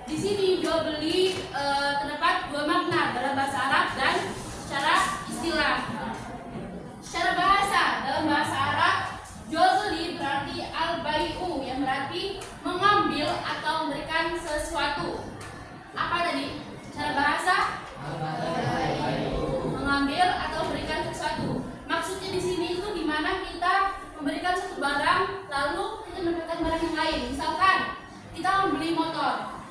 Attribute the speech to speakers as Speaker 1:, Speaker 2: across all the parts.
Speaker 1: Di sini jual beli terdapat dua makna dalam bahasa Arab dan secara istilah. Secara bahasa, dalam bahasa Arab, jual beli berarti al-bai'u, yang berarti mengambil atau memberikan sesuatu. Apa tadi? Secara bahasa? Mengambil atau memberikan sesuatu. Maksudnya di sini itu di mana kita memberikan satu barang lalu kita mendapatkan barang yang lain. Misalkan kita membeli motor.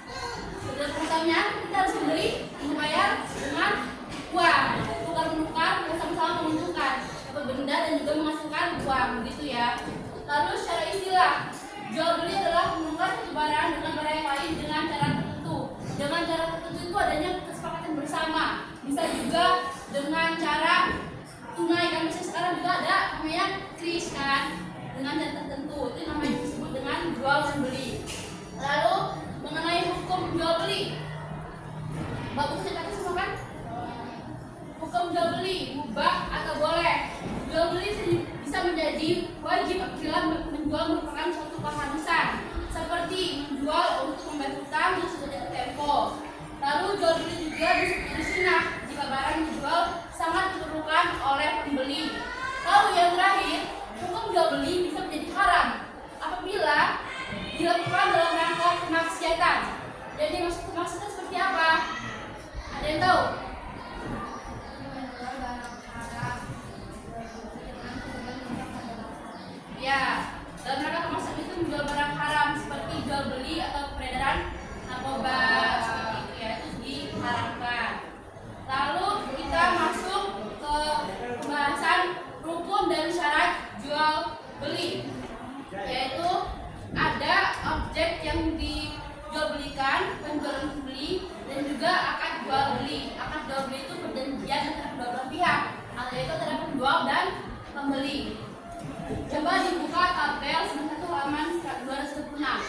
Speaker 1: Setelah pertama kita harus membeli, membayar dengan uang, tukar-menukar, sama-sama menguntungkan dapat benda dan juga menghasilkan uang, begitu ya. Lalu secara istilah, jual beli adalah menukar satu barang dengan barang yang lain dengan cara tertentu. Dengan cara tertentu itu adanya kesepakatan bersama. Bisa juga dengan cara tunai, kan bisa sekarang juga ada namanya kris kan, dengan cara tertentu itu namanya disebut dengan jual dan beli. Lalu mengenai hukum jual beli, bagus saya semua kan? Hukum jual beli mubah atau boleh. Jual beli bisa menjadi wajib apabila menjual merupakan suatu keharusan, seperti menjual untuk membayar hutang yang sudah jatuh tempo. Lalu jual beli juga disebut sunnah jika barang yang dijual sangat diperlukan oleh pembeli. Lalu yang terakhir, hukum jual beli bisa menjadi haram apabila dilakukan dalam rangka kemaksiatan. Jadi maksud kemaksiatan seperti apa? Ada yang tahu? Ya, dalam rangka kemaksiatan itu menjual barang haram seperti jual beli atau peredaran narkoba, seperti itu ya, itu diharamkan. Lalu kita masuk ke pembahasan rukun dan syarat jual beli, yaitu ada objek yang dijual-belikan, penjualan beli, dan juga akad jual beli. Akad jual beli itu perjanjian antara kedua belah pihak, yaitu antara penjual dan pembeli. Coba dibuka tabel 91 halaman 226. Nah,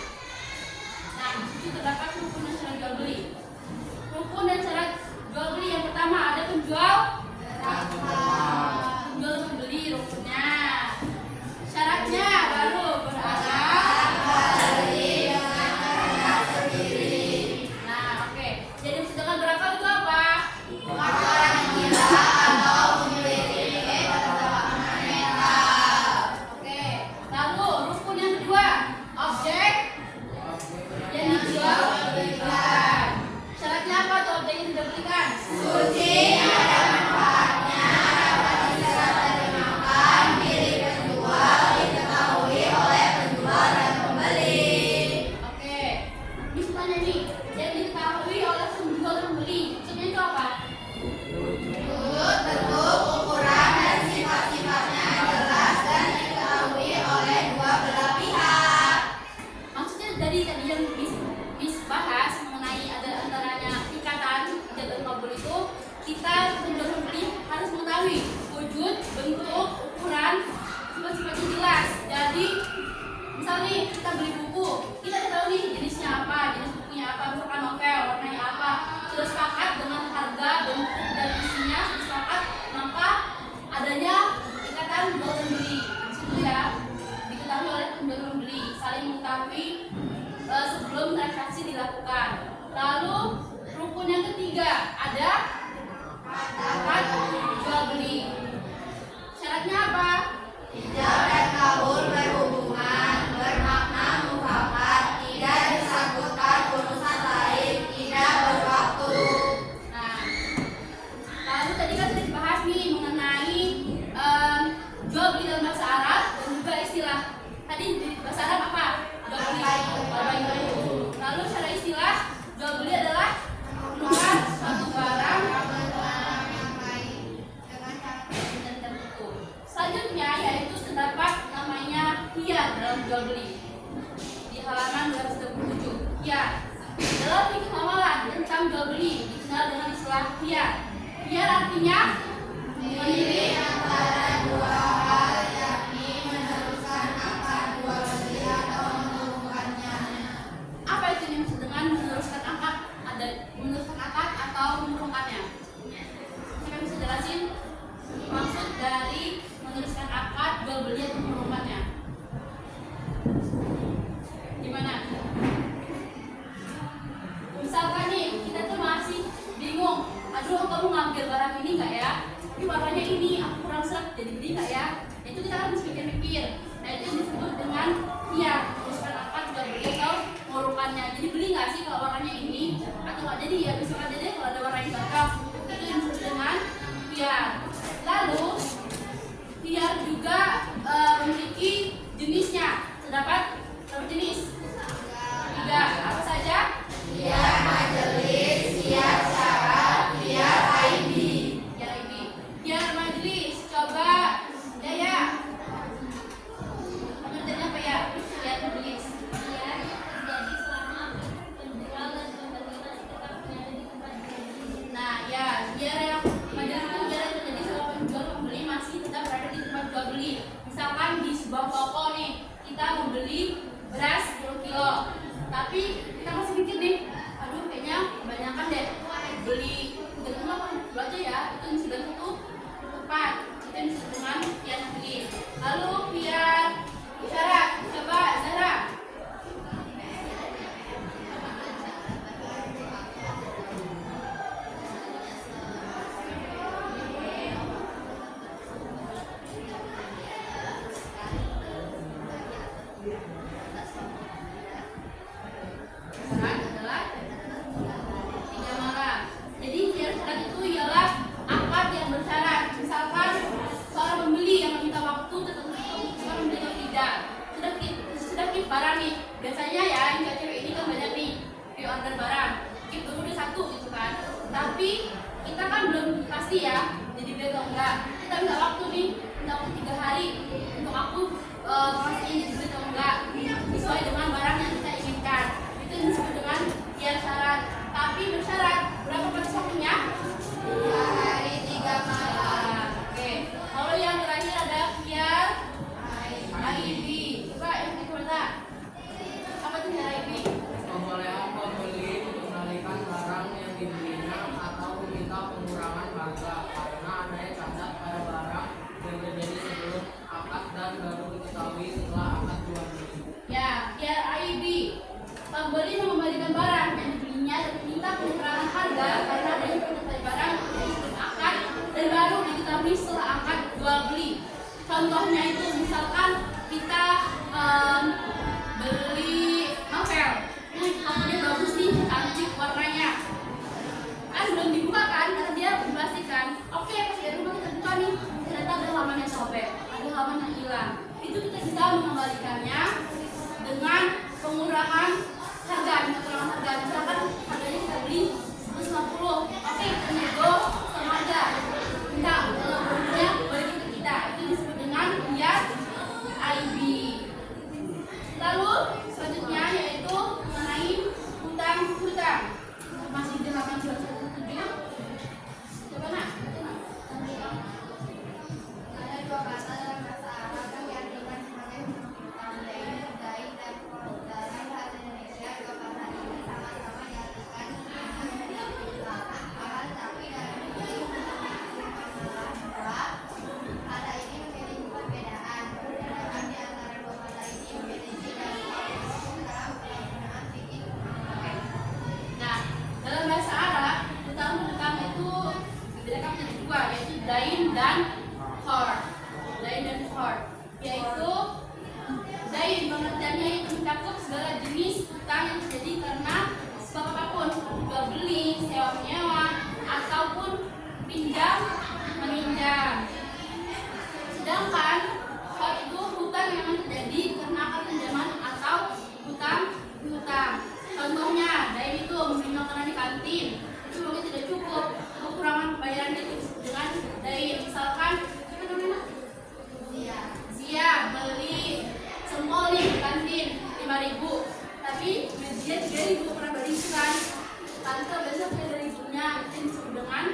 Speaker 1: di situ terdapat rukun dan syarat jual beli. Rukun dan syarat jual beli yang pertama ada penjual, penjual dan pembeli rukunnya. Syaratnya baru beranak beli dengan kehendak sendiri. Nah, oke. Jadi sedangkan berakal itu apa? Orang gila atau memiliki keterbatasan mental. Oke. Lalu rukun yang kedua, objek yang dijual belikan. Syaratnya apa tuh objek yang dijual belikan? Suci, ada manfaatnya, dapat diserap dan dimakan, milik penjual, diketahui oleh penjual dan pembeli. Oke, misalnya nih, yang diketahui oleh penjual dan pembeli, maksudnya itu apa? Bentuk, ukuran, dan sifat-sifatnya jelas dan diketahui oleh dua belah pihak. Maksudnya dari tadi yang bahas mengenai ada antaranya ikatan dan kabul itu, kita penjual dan pembeli harus mengetahui wujud, bentuk, ukuran, sifat-sifatnya jelas. Jadi misal nih kita beli buku, kita udah tahu nih jenisnya apa, jenis bukunya apa, misalkan novel, warnanya apa, sudah sepakat dengan harga, bentuk, dan isinya, sudah sepakat, maka adanya ikatan jual dan beli. Situ ya, diketahui oleh penjual dan pembeli, saling mengetahui sebelum transaksi dilakukan. Lalu rukun yang ketiga ada akad jual beli. Syaratnya apa? Ijab dan kabul berhubungan, bermakna mufakat, tidak disangkutkan urusan lain, tidak berwaktu. Nah, lalu tadi kan sudah dibahas nih mengenai jual beli dalam bahasa Arab dan juga istilah. Tadi di bahasa Arab apa? Jual beli. Lalu secara istilah jual beli adalah menukar suatu barang selanjutnya, yaitu terdapat namanya khiyar dalam jual beli di halaman 227. Khiyar dalam fikih amalan tentang jual beli dikenal dengan istilah khiyar. Khiyar artinya memilih antara dua hal, yakni meneruskan akad jual beli atau menurunkannya. Apa itu yang maksud dengan meneruskan akad? Ada meneruskan akad atau menurunkannya? Siapa bisa jelasin maksud dari meneruskan akad jual beli atau menurunkannya? Gimana? nggak jadi ya, bisa nggak jadi kalau ada warna yang cocok. Itu disebut dengan khiar. Lalu khiar juga memiliki jenisnya. Terdapat berapa jenis? 3. Apa saja?
Speaker 2: Khiar majelis, khiar syarat, khiar IB.
Speaker 1: Khiar IB. Khiar majelis. Coba Jaya. Pengertiannya apa ya? Khiar majelis. Nah, ya, biar yang majelis itu biar yang terjadi selama penjual pembeli masih tetap berada di tempat jual beli. Misalkan di sebuah toko nih, kita membeli beras 10 kilo, tapi kita masih mikir nih, aduh kayaknya kebanyakan deh beli 3 kilo apa 2 aja ya, itu yang sudah tutup tepat. Itu yang disebut dengan khiar majelis. Lalu khiar syarat. Coba Zara. Syarat adalah 3 malam. Jadi khiar syarat itu ialah akad yang bersyarat. Misalkan seorang pembeli yang meminta waktu tertentu untuk membeli atau tidak. Sudah keep barang nih. Biasanya ya yang cewek ini kan banyak nih pre-order barang. Keep dulu deh 1 gitu kan. Tapi kita kan belum pasti ya jadi beli atau enggak. Kita minta waktu nih, minta waktu 3 hari untuk aku pastiin jadi beli atau enggak sesuai dengan barang yang kita inginkan. Itu disebut dengan khiar syarat. Tapi bersyarat berapa batas waktunya?
Speaker 2: 2 hari 3 malam.
Speaker 1: Oke. Kalau yang terakhir ada khiar IB. Coba yang kedua. Apa itu khiar IB?
Speaker 3: Kebolehan pembeli untuk menalihkan barang yang dibelinya atau meminta pengurangan harga karena adanya cacat pada barang yang terjadi sebelum akad dan baru diketahui setelah akad jual beli.
Speaker 1: Ya, khiar IB. Pembeli mengembalikan barang yang dibelinya dan meminta pengurangan harga karena adanya cacat pada barang yang terjadi sebelum akad dan baru diketahui setelah akad jual beli. Contohnya itu misalkan kita beli novel. Novelnya bagus nih, cantik warnanya. Kan belum dibuka kan karena dia dipastikan. Oke, pas dari rumah kita buka nih, ternyata ada halaman yang sobek, ada halaman yang hilang. Itu kita bisa mengembalikannya dengan pengurangan harga. Pengurangan harga misalkan harganya kita beli 150. Oke, kita nego sama harga. Minta uangnya balik ke kita. Itu disebut dengan khiar IB. Lalu selanjutnya yaitu mengenai hutang. Masih di halaman 217. Coba nak.
Speaker 2: Ada 2 kata dalam bahasa Arab yang diartikan sebagai hutang, dain, dan qard. Dalam bahasa Indonesia, 2 kata ini sama-sama diartikan sebagai hutang. Akan tetapi dalam masalah berat, kata ini memiliki perbedaan. Perbedaan di antara 2 kata ini memiliki dasar umum dalam penggunaan fikih muamalah.
Speaker 1: Nah, dalam bahasa Arab, hutang itu dibedakan menjadi 2, yaitu dain dan qard. Dain dan qard, yaitu dain pengertiannya itu mencakup segala jenis hutang yang terjadi karena sebab apapun, jual beli, sewa menyewa, ataupun pinjam meminjam. Sedangkan qard itu hutang yang memang terjadi karena akad pinjaman atau hutang piutang. Contohnya, dain itu membeli makanan di kantin, itu mungkin tidak cukup, kekurangan pembayaran itu dengan dain. Misalkan, apa namanya? Zia beli sempol nih di kantin 5.000, tapi dia 3.000 pernah balikan. Tante biasa punya 2.000-nya, itu disebut dengan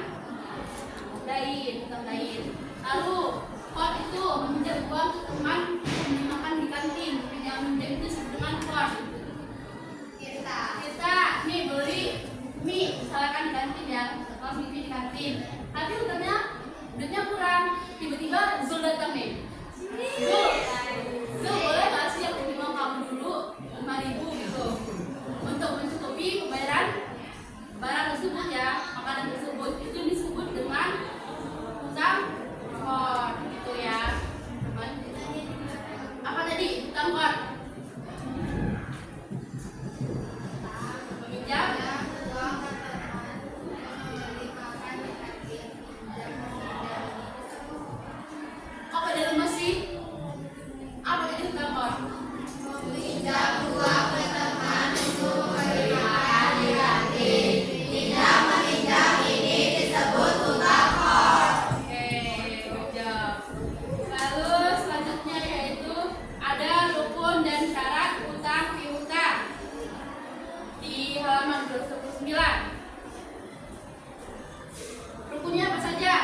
Speaker 1: dain, hutang dain. Lalu, qard itu meminjam uang ke teman membeli makan di kantin, pinjam minjam itu disebut dengan qard. Kita nih beli mie misalkan di kantin ya, kalau mie di kantin, tapi duitnya kurang, tiba-tiba Zul datang nih. Zul boleh nggak sih aku mau kamu dulu 5.000 gitu untuk mencukupi pembayaran barang tersebut ya, makanan tersebut. Itu disebut dengan hutang qard gitu ya. 229. Rukunnya apa saja?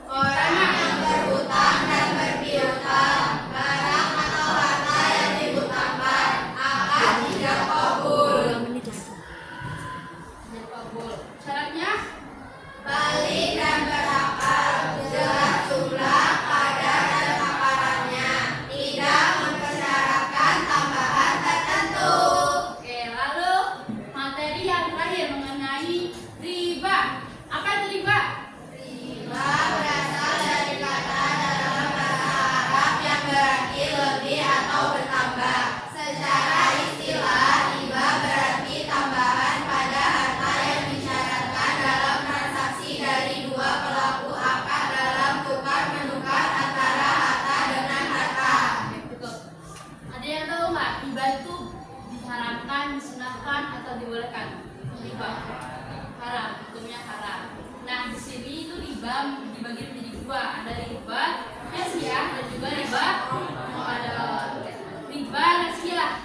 Speaker 2: Orang yang berhutang dan berpiutang, barang atau harta yang dihutangkan akan tidak kabul.
Speaker 1: Syaratnya
Speaker 2: Balik dan berakal, jelas jumlah, kadar dan takarannya, tidak mempersyaratkan tambahan tertentu.
Speaker 1: oke, lalu materi yang terakhir mengenai riba. Apa itu riba?
Speaker 2: Riba berasal dari kata dalam bahasa Arab yang berarti lebih atau bertambah. Secara istilah, riba berarti tambahan pada harta yang disyaratkan dalam transaksi dari dua pelaku akad dalam tukar menukar antara harta dengan harta.
Speaker 1: Betul. Ada yang tahu nggak riba itu diharamkan, disunahkan atau dibolehkan? Riba haram, hukumnya haram. Nah di sini itu riba dibagi menjadi dua, ada riba nasiah dan juga riba muamalah. Riba nasiah